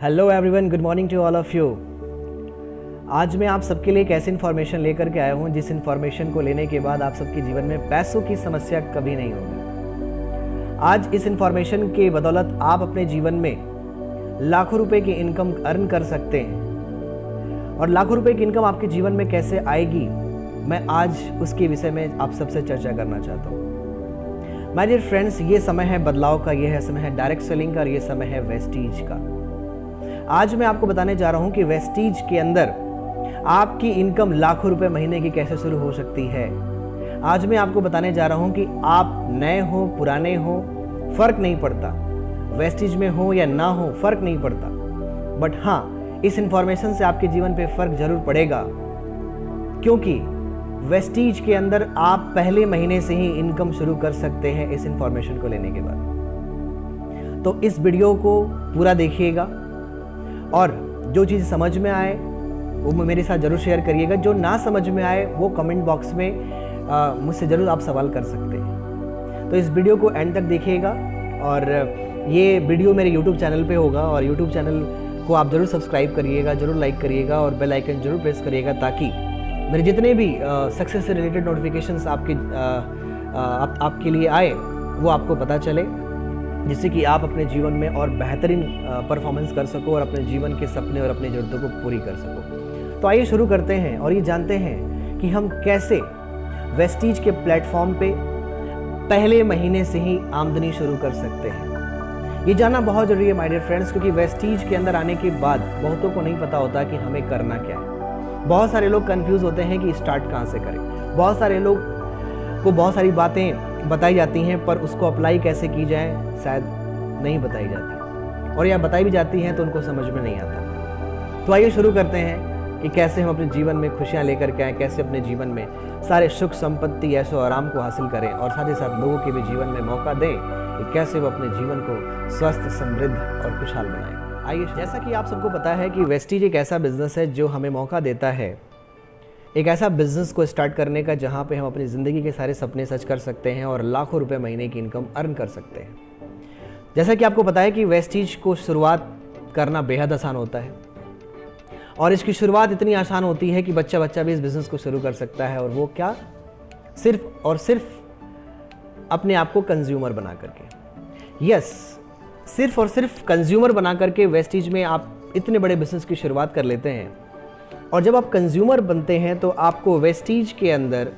Hello everyone, good morning to all of you. आज मैं आप सबके लिए एक ऐसी इन्फॉर्मेशन लेकर के आया हूँ जिस इन्फॉर्मेशन को लेने के बाद आप सबके जीवन में पैसों की समस्या कभी नहीं होगी। आज इस इन्फॉर्मेशन के बदौलत आप अपने जीवन में लाखों रुपए की इनकम अर्न कर सकते हैं और लाखों रुपए की इनकम आपके जीवन में कैसे आएगी, मैं आज उसके विषय में आप सबसे चर्चा करना चाहता हूँ। माय डियर फ्रेंड्स, ये समय है बदलाव का, ये है समय है डायरेक्ट सेलिंग का और ये समय है वेस्टीज का। आज मैं आपको बताने जा रहा हूं कि वेस्टीज के अंदर आपकी इनकम लाखों रुपए महीने की कैसे शुरू हो सकती है। आज मैं आपको बताने जा रहा हूं कि आप नए हो पुराने हो फर्क नहीं पड़ता, वेस्टीज में हो या ना हो फर्क नहीं पड़ता, बट हाँ, इस इंफॉर्मेशन से आपके जीवन पे फर्क जरूर पड़ेगा, क्योंकि वेस्टीज के अंदर आप पहले महीने से ही इनकम शुरू कर सकते हैं इस इंफॉर्मेशन को लेने के बाद। तो इस वीडियो को पूरा देखिएगा और जो चीज़ समझ में आए वो मेरे साथ जरूर शेयर करिएगा। जो ना समझ में आए वो कमेंट बॉक्स में मुझसे जरूर आप सवाल कर सकते हैं। तो इस वीडियो को एंड तक देखिएगा और ये वीडियो मेरे यूट्यूब चैनल पे होगा और यूट्यूब चैनल को आप जरूर सब्सक्राइब करिएगा, जरूर लाइक करिएगा और बेल आइकन जरूर प्रेस करिएगा ताकि मेरे जितने भी सक्सेस से रिलेटेड नोटिफिकेशंस आपके लिए आए वो आपको पता चले, जिससे कि आप अपने जीवन में और बेहतरीन परफॉर्मेंस कर सको और अपने जीवन के सपने और अपनी ज़रूरतों को पूरी कर सको। तो आइए शुरू करते हैं और ये जानते हैं कि हम कैसे वेस्टीज के प्लेटफॉर्म पे पहले महीने से ही आमदनी शुरू कर सकते हैं। ये जानना बहुत ज़रूरी है माय डियर फ्रेंड्स, क्योंकि वेस्टीज के अंदर आने के बाद बहुतों को नहीं पता होता कि हमें करना क्या है। बहुत सारे लोग कंफ्यूज होते हैं कि स्टार्ट कहाँ से करें। बहुत सारे लोग को बहुत सारी बातें बताई जाती हैं पर उसको अप्लाई कैसे की जाए शायद नहीं बताई जाती, और या बताई भी जाती हैं तो उनको समझ में नहीं आता। तो आइए शुरू करते हैं कि कैसे हम अपने जीवन में खुशियां लेकर के आएँ, कैसे अपने जीवन में सारे सुख संपत्ति ऐशो आराम को हासिल करें और साथ ही साथ लोगों के भी जीवन में मौका दें कि कैसे वो अपने जीवन को स्वस्थ, समृद्ध और खुशहाल बनाएं। आइए, जैसा कि आप सबको पता है कि वेस्टीज एक ऐसा बिजनेस है जो हमें मौका देता है एक ऐसा बिजनेस को स्टार्ट करने का जहां पे हम अपनी ज़िंदगी के सारे सपने सच कर सकते हैं और लाखों रुपए महीने की इनकम अर्न कर सकते हैं। जैसा कि आपको पता है कि वेस्टीज को शुरुआत करना बेहद आसान होता है और इसकी शुरुआत इतनी आसान होती है कि बच्चा भी इस बिज़नेस को शुरू कर सकता है, और वो क्या, सिर्फ और सिर्फ अपने आप को कंज्यूमर बना करके। यस, सिर्फ और सिर्फ कंज्यूमर बना करके वेस्टीज में आप इतने बड़े बिजनेस की शुरुआत कर लेते हैं। और जब आप कंज्यूमर बनते हैं तो आपको वेस्टीज के अंदर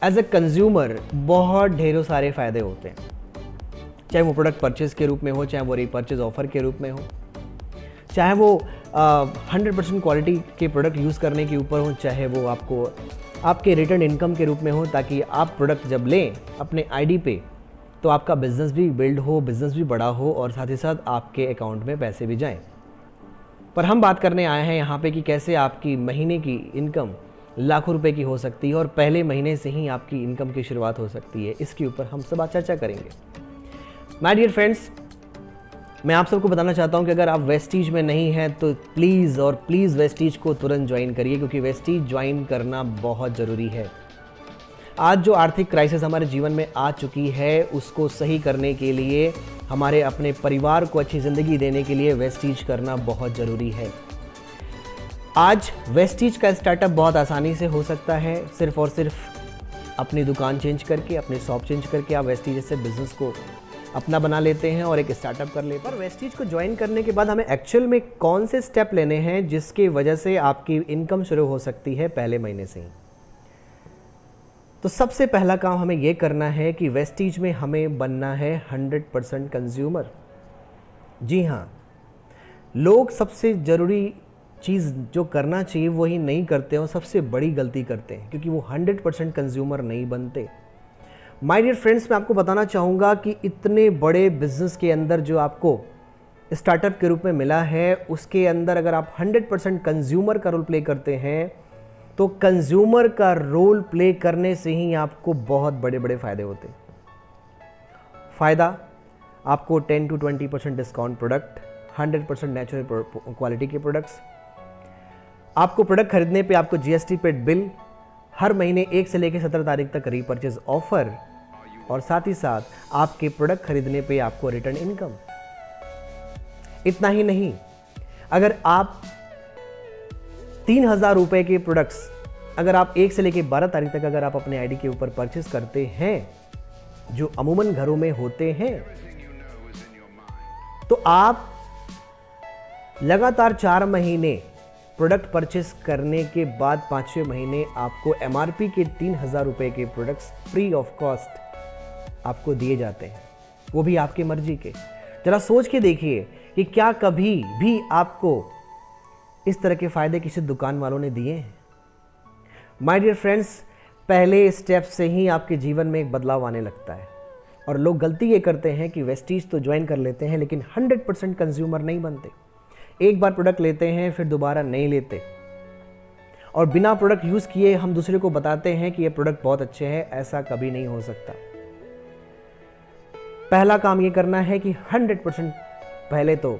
एज ए कंज्यूमर बहुत ढेरों सारे फ़ायदे होते हैं, चाहे वो प्रोडक्ट परचेज के रूप में हो, चाहे वो रीपर्चेज ऑफर के रूप में हो, चाहे वो 100% क्वालिटी के प्रोडक्ट यूज़ करने के ऊपर हो, चाहे वो आपको आपके रिटर्न इनकम के रूप में हो, ताकि आप प्रोडक्ट जब लें अपने आईडी पे तो आपका बिजनेस भी बिल्ड हो, बिजनेस भी बड़ा हो और साथ ही साथ आपके अकाउंट में पैसे भी जाएँ। पर हम बात करने आए हैं यहाँ पे कि कैसे आपकी महीने की इनकम लाखों रुपए की हो सकती है और पहले महीने से ही आपकी इनकम की शुरुआत हो सकती है। इसके ऊपर हम सब आज चर्चा करेंगे। माय डियर फ्रेंड्स, मैं आप सबको बताना चाहता हूँ कि अगर आप वेस्टीज में नहीं हैं तो प्लीज़ और प्लीज़ वेस्टीज को तुरंत ज्वाइन करिए, क्योंकि वेस्टीज ज्वाइन करना बहुत ज़रूरी है। आज जो आर्थिक क्राइसिस हमारे जीवन में आ चुकी है उसको सही करने के लिए, हमारे अपने परिवार को अच्छी ज़िंदगी देने के लिए वेस्टीज करना बहुत ज़रूरी है। आज वेस्टीज का स्टार्टअप बहुत आसानी से हो सकता है। सिर्फ और सिर्फ अपनी दुकान चेंज करके, अपनी शॉप चेंज करके आप वेस्टीज से बिज़नेस को अपना बना लेते हैं और एक स्टार्टअप कर लेते हैं। पर वेस्टीज को ज्वाइन करने के बाद हमें एक्चुअल में कौन से स्टेप लेने हैं जिसकी वजह से आपकी इनकम शुरू हो सकती है पहले महीने से ही। तो सबसे पहला काम हमें यह करना है कि वेस्टीज में हमें बनना है 100% कंज्यूमर। जी हाँ, लोग सबसे ज़रूरी चीज़ जो करना चाहिए वही नहीं करते और सबसे बड़ी गलती करते हैं, क्योंकि वो 100% कंज्यूमर नहीं बनते। माय डियर फ्रेंड्स, मैं आपको बताना चाहूँगा कि इतने बड़े बिजनेस के अंदर जो आपको स्टार्टअप के रूप में मिला है, उसके अंदर अगर आप 100% कंज्यूमर का रोल प्ले करते हैं तो कंज्यूमर का रोल प्ले करने से ही आपको बहुत बड़े बड़े फ़ायदे होते हैं। फ़ायदा, आपको 10 to 20% discount product, 100% natural quality के प्रोडक्ट्स, आपको प्रोडक्ट खरीदने पे आपको जीएसटी पेड बिल, हर महीने 1 से लेकर 17 तारीख तक रीपर्चेज ऑफर, और साथ ही साथ आपके प्रोडक्ट खरीदने पे आपको रिटर्न इनकम। इतना ही नहीं, अगर आप 3,000 रुपए के प्रोडक्ट्स अगर आप 1 से लेकर 12 तारीख तक अगर आप अपने आईडी के ऊपर परचेस करते हैं, जो अमूमन घरों में होते हैं, तो आप लगातार 4 महीने प्रोडक्ट परचेस करने के बाद 5वें महीने आपको एमआरपी के 3,000 रुपए के प्रोडक्ट्स फ्री ऑफ कॉस्ट आपको दिए जाते हैं, वो भी आपकी मर्जी के। जरा सोच के देखिए कि क्या कभी भी आपको इस तरह के फायदे किसी दुकान वालों ने दिए हैं? माय डियर फ्रेंड्स, पहले स्टेप से ही आपके जीवन में एक बदलाव आने लगता है। और लोग गलती ये करते हैं कि वेस्टीज तो ज्वाइन कर लेते हैं लेकिन 100% कंज्यूमर नहीं बनते। एक बार प्रोडक्ट लेते हैं फिर दोबारा नहीं लेते, और बिना प्रोडक्ट यूज़ किए हम दूसरे को बताते हैं कि ये प्रोडक्ट बहुत अच्छे हैं। ऐसा कभी नहीं हो सकता। पहला काम ये करना है कि 100% पहले तो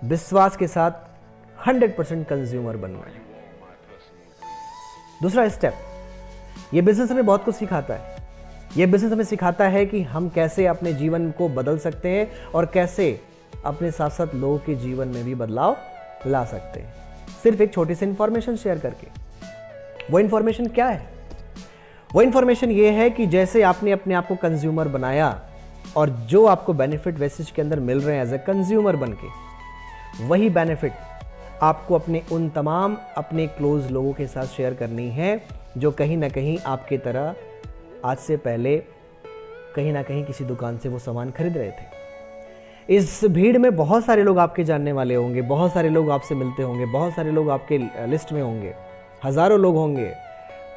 विश्वास के साथ 100% कंज्यूमर बनना है। दूसरा स्टेप, ये बिजनेस हमें बहुत कुछ सिखाता है। ये बिजनेस हमें सिखाता है कि हम कैसे अपने जीवन को बदल सकते हैं और कैसे अपने साथ साथ लोगों के जीवन में भी बदलाव ला सकते हैं, सिर्फ एक छोटी सी इंफॉर्मेशन शेयर करके। वो इंफॉर्मेशन क्या है? वो इंफॉर्मेशन ये है कि जैसे आपने अपने आप को कंज्यूमर बनाया और जो आपको बेनिफिट वेस्टेज के अंदर मिल रहे हैं एज ए कंज्यूमर बन के, वही बेनिफिट आपको अपने उन तमाम अपने क्लोज लोगों के साथ शेयर करनी है जो कहीं ना कहीं आपके तरह आज से पहले कहीं ना कहीं किसी दुकान से वो सामान खरीद रहे थे। इस भीड़ में बहुत सारे लोग आपके जानने वाले होंगे, बहुत सारे लोग आपसे मिलते होंगे, बहुत सारे लोग आपके लिस्ट में होंगे, हज़ारों लोग होंगे,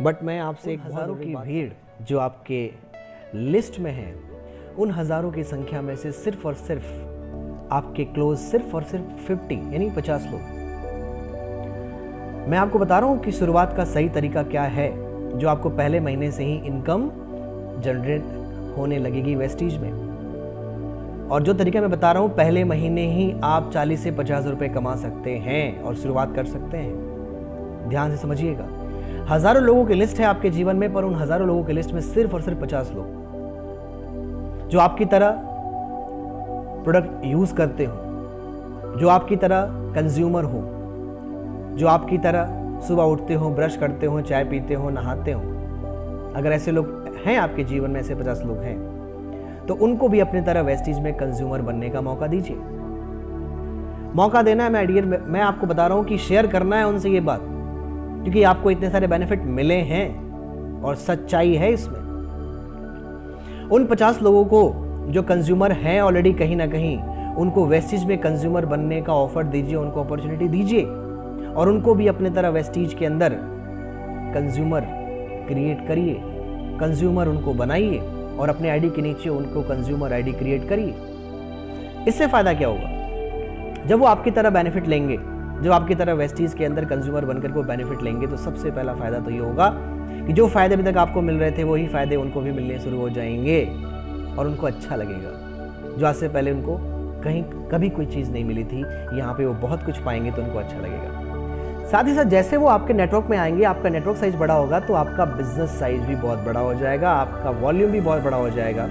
बट मैं आपसे एक हज़ारों की भीड़ जो आपके लिस्ट में है, उन हज़ारों की संख्या में से सिर्फ और सिर्फ आपके क्लोज सिर्फ और सिर्फ 50 यानी 50 लोग। मैं आपको बता रहा हूँ कि शुरुआत का सही तरीका क्या है जो आपको पहले महीने से ही इनकम जनरेट होने लगेगी वेस्टीज में। और जो तरीका मैं बता रहा हूँ, पहले महीने ही आप 40 से 50 रुपए कमा सकते हैं और शुरुआत कर सकते हैं। ध्यान से समझिएगा, हज़ारों लोगों की लिस्ट है आपके जीवन में, पर उन हज़ारों लोगों की लिस्ट में सिर्फ और सिर्फ 50 लोग जो आपकी तरह प्रोडक्ट यूज करते हो, जो आपकी तरह कंज्यूमर हो, जो आपकी तरह सुबह उठते हो, ब्रश करते हो, चाय पीते हो, नहाते हो। अगर ऐसे लोग हैं आपके जीवन में, ऐसे 50 लोग हैं, तो उनको भी अपनी तरह वेस्टीज में कंज्यूमर बनने का मौका दीजिए। मौका देना है। मैं आपको बता रहा हूं कि शेयर करना है उनसे ये बात, क्योंकि आपको इतने सारे बेनिफिट मिले हैं और सच्चाई है इसमें। उन 50 लोगों को जो कंज्यूमर हैं ऑलरेडी कहीं ना कहीं, उनको वेस्टीज में कंज्यूमर बनने का ऑफर दीजिए, उनको अपॉर्चुनिटी दीजिए और उनको भी अपने तरह वेस्टीज के अंदर कंज्यूमर क्रिएट करिए, कंज्यूमर उनको बनाइए और अपने आईडी के नीचे उनको कंज्यूमर आईडी क्रिएट करिए। इससे फायदा क्या होगा? जब वो आपकी तरह बेनिफिट लेंगे, जब आपकी तरह वेस्टीज के अंदर कंज्यूमर बनकर को बेनिफिट लेंगे, तो सबसे पहला फायदा तो ये होगा कि जो फायदे अभी तक आपको मिल रहे थे वही फायदे उनको भी मिलने शुरू हो जाएंगे और उनको अच्छा लगेगा। जो आज से पहले उनको कहीं कभी कोई चीज़ नहीं मिली थी, यहाँ पे वो बहुत कुछ पाएंगे तो उनको अच्छा लगेगा। साथ ही साथ जैसे वो आपके नेटवर्क में आएंगे, आपका नेटवर्क साइज बड़ा होगा तो आपका बिजनेस साइज भी बहुत बड़ा हो जाएगा, आपका वॉल्यूम भी बहुत बड़ा हो जाएगा।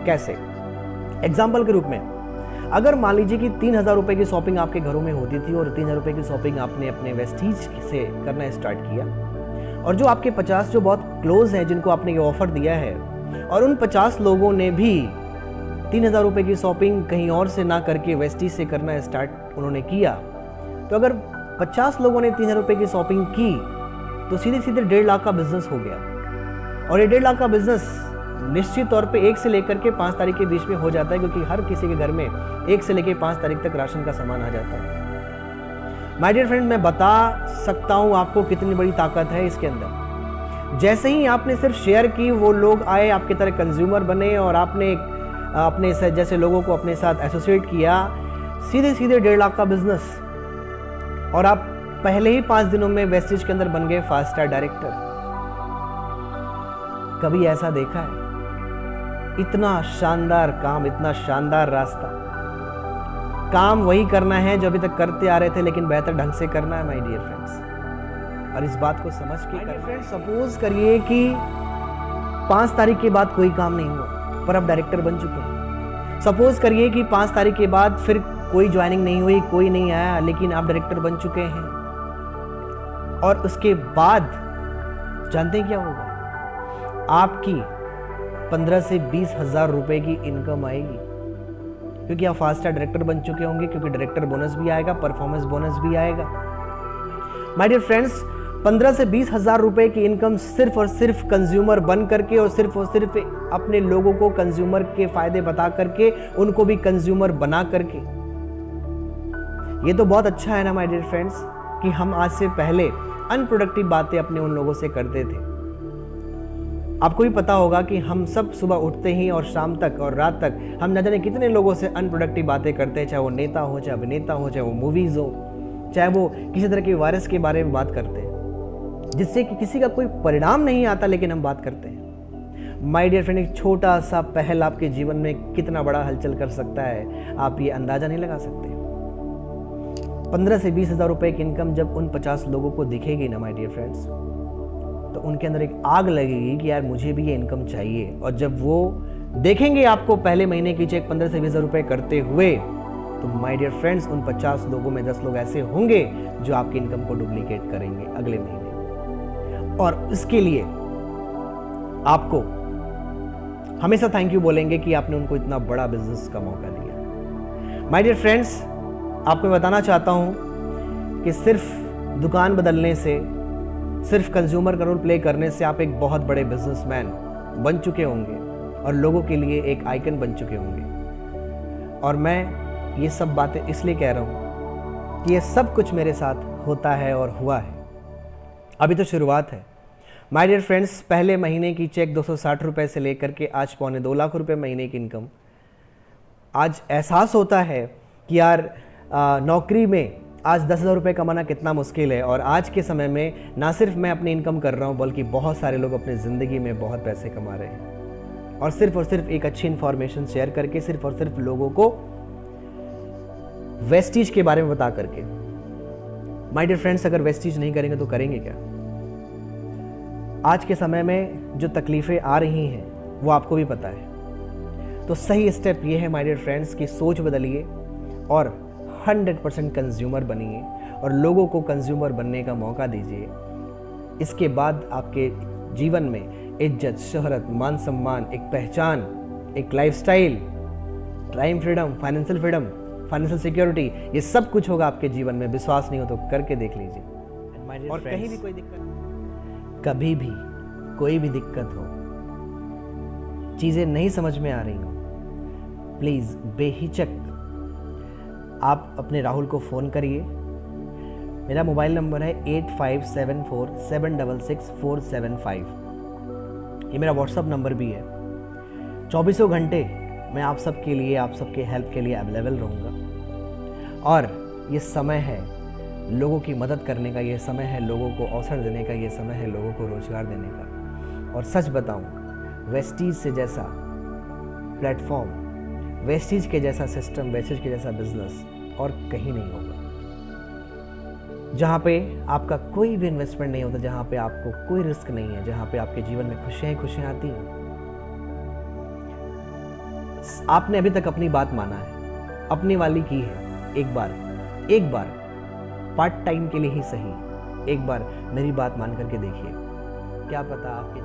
कैसे? एग्जाम्पल के रूप में, अगर मान लीजिए कि 3,000 रुपए की शॉपिंग आपके घरों में होती थी और 3,000 रुपए की शॉपिंग आपने अपने वेस्टीज से करना स्टार्ट किया, और जो आपके 50 जो बहुत क्लोज हैं जिनको आपने ये ऑफर दिया है, और उन 50 लोगों ने भी 3,000 रुपए की शॉपिंग कहीं और से ना करके वेस्टीज से करना स्टार्ट उन्होंने किया, तो अगर 50 लोगों ने 3,000 रुपए की शॉपिंग की तो सीधे सीधे 1.5 लाख का बिजनेस हो गया। और ये 1.5 लाख का बिजनेस निश्चित तौर पे 1 से लेकर के 5 तारीख के बीच में हो जाता है, क्योंकि हर किसी के घर में 1 से लेकर 5 तारीख तक राशन का सामान आ जाता है। माय डियर फ्रेंड, मैं बता सकता हूं आपको कितनी बड़ी ताकत है इसके अंदर। जैसे ही आपने सिर्फ शेयर की, वो लोग आए आपकी तरह कंज्यूमर बने और आपने अपने जैसे लोगों को अपने साथ एसोसिएट किया, सीधे सीधे 1.5 लाख का बिजनेस, और आप पहले ही 5 दिनों में वेस्टीज के अंदर बन गए 5 स्टार डायरेक्टर। कभी ऐसा देखा है? इतना शानदार काम, इतना शानदार रास्ता। काम वही करना है जो अभी तक करते आ रहे थे, लेकिन बेहतर ढंग से करना है माय डियर फ्रेंड्स। और इस बात को समझ के करना। फ्रेंड्स, सपोज करिए कि 5 तारीख के बाद कोई काम नहीं हुआ, पर आप डायरेक्टर बन चुके हैं। सपोज करिए कि 5 तारीख के बाद फिर कोई ज्वाइनिंग नहीं हुई, कोई नहीं आया, लेकिन आप डायरेक्टर बन चुके हैं और उसके बाद जानते हैं क्या होगा? आपकी 15 से 20 हजार रुपए की इनकम आएगी, क्योंकि आप फास्ट स्टार डायरेक्टर बन चुके होंगे, क्योंकि डायरेक्टर बोनस भी आएगा, परफॉर्मेंस बोनस भी आएगा। माय डियर फ्रेंड्स, 15 से 20 हजार रुपए की इनकम सिर्फ और सिर्फ कंज्यूमर बन करके और सिर्फ अपने लोगों को कंज्यूमर के फायदे बता करके, उनको भी कंज्यूमर बना करके। ये तो बहुत अच्छा है ना माय डियर फ्रेंड्स, कि हम आज से पहले अनप्रोडक्टिव बातें अपने उन लोगों से करते थे। आपको भी पता होगा कि हम सब सुबह उठते ही और शाम तक और रात तक हम न जाने कितने लोगों से अनप्रोडक्टिव बातें करते हैं, चाहे वो नेता हो, चाहे अभिनेता हो, चाहे वो मूवीज हो, चाहे वो किसी तरह के वायरस के बारे में बात करते हैं, जिससे कि किसी का कोई परिणाम नहीं आता, लेकिन हम बात करते हैं। माय डियर फ्रेंड, एक छोटा सा पहल आपके जीवन में कितना बड़ा हलचल कर सकता है, आप ये अंदाजा नहीं लगा सकते। 15 से 20 हजार रुपए की इनकम जब उन 50 लोगों को दिखेगी ना माय डियर फ्रेंड्स, तो उनके अंदर एक आग लगेगी कि यार मुझे भी ये इनकम चाहिए। और जब वो देखेंगे आपको पहले महीने की चेक 15 से 20 हजार रुपए करते हुए, तो माय डियर फ्रेंड्स, उन 50 लोगों में 10 लोग ऐसे होंगे जो आपकी इनकम को डुप्लीकेट करेंगे अगले महीने, और इसके लिए आपको हमेशा थैंक यू बोलेंगे कि आपने उनको इतना बड़ा बिजनेस का मौका दिया। माय डियर फ्रेंड्स, आपको मैं बताना चाहता हूं कि सिर्फ दुकान बदलने से, सिर्फ कंज्यूमर का रोल प्ले करने से आप एक बहुत बड़े बिजनेसमैन बन चुके होंगे और लोगों के लिए एक आइकन बन चुके होंगे। और मैं ये सब बातें इसलिए कह रहा हूं कि ये सब कुछ मेरे साथ होता है और हुआ है। अभी तो शुरुआत है माय डियर फ्रेंड्स। पहले महीने की चेक 260 रुपए से लेकर के आज 2.25 लाख रुपए महीने की इनकम। आज एहसास होता है कि यार नौकरी में आज 10,000 रुपये कमाना कितना मुश्किल है, और आज के समय में ना सिर्फ मैं अपनी इनकम कर रहा हूँ, बल्कि बहुत सारे लोग अपनी ज़िंदगी में बहुत पैसे कमा रहे हैं, और सिर्फ एक अच्छी इन्फॉर्मेशन शेयर करके, सिर्फ और सिर्फ लोगों को वेस्टीज के बारे में बता करके। माय डियर फ्रेंड्स, अगर वेस्टीज नहीं करेंगे तो करेंगे क्या? आज के समय में जो तकलीफ़ें आ रही हैं वो आपको भी पता है। तो सही स्टेप ये है माय डियर फ्रेंड्स कि सोच बदलिए और 100% कंज्यूमर बनिए और लोगों को कंज्यूमर बनने का मौका दीजिए। इसके बाद आपके जीवन में इज्जत, शोहरत, मान सम्मान, एक पहचान, एक lifestyle, time freedom, financial freedom, financial security, ये सब कुछ होगा आपके जीवन में। विश्वास नहीं हो तो करके देख लीजिए। और कहीं भी कोई दिक्कत, कभी भी कोई भी दिक्कत हो, चीज़ें नहीं समझ में आ रही हो, प्लीज़ बेहिचक आप अपने राहुल को फ़ोन करिए। मेरा मोबाइल नंबर है 8574766475। ये मेरा व्हाट्सअप नंबर भी है। 24 घंटे मैं आप सबके लिए, आप सबके हेल्प के लिए अवेलेबल रहूँगा। और ये समय है लोगों की मदद करने का, ये समय है लोगों को अवसर देने का, ये समय है लोगों को रोजगार देने का। और सच बताऊँ, वेस्टीज से जैसा प्लेटफॉर्म, वेस्टीज के जैसा सिस्टम, वेस्टीज के जैसा बिजनेस और कहीं नहीं होगा, जहाँ पे आपका कोई भी इन्वेस्टमेंट नहीं होता, जहाँ पे आपको कोई रिस्क नहीं है, जहाँ पे आपके जीवन में खुशियाँ आती हैं। आपने अभी तक अपनी बात माना है, अपनी वाली की है। एक बार पार्ट टाइम के लिए ही सही, एक बार मेरी बात मान करके देखिए, क्या पता आपके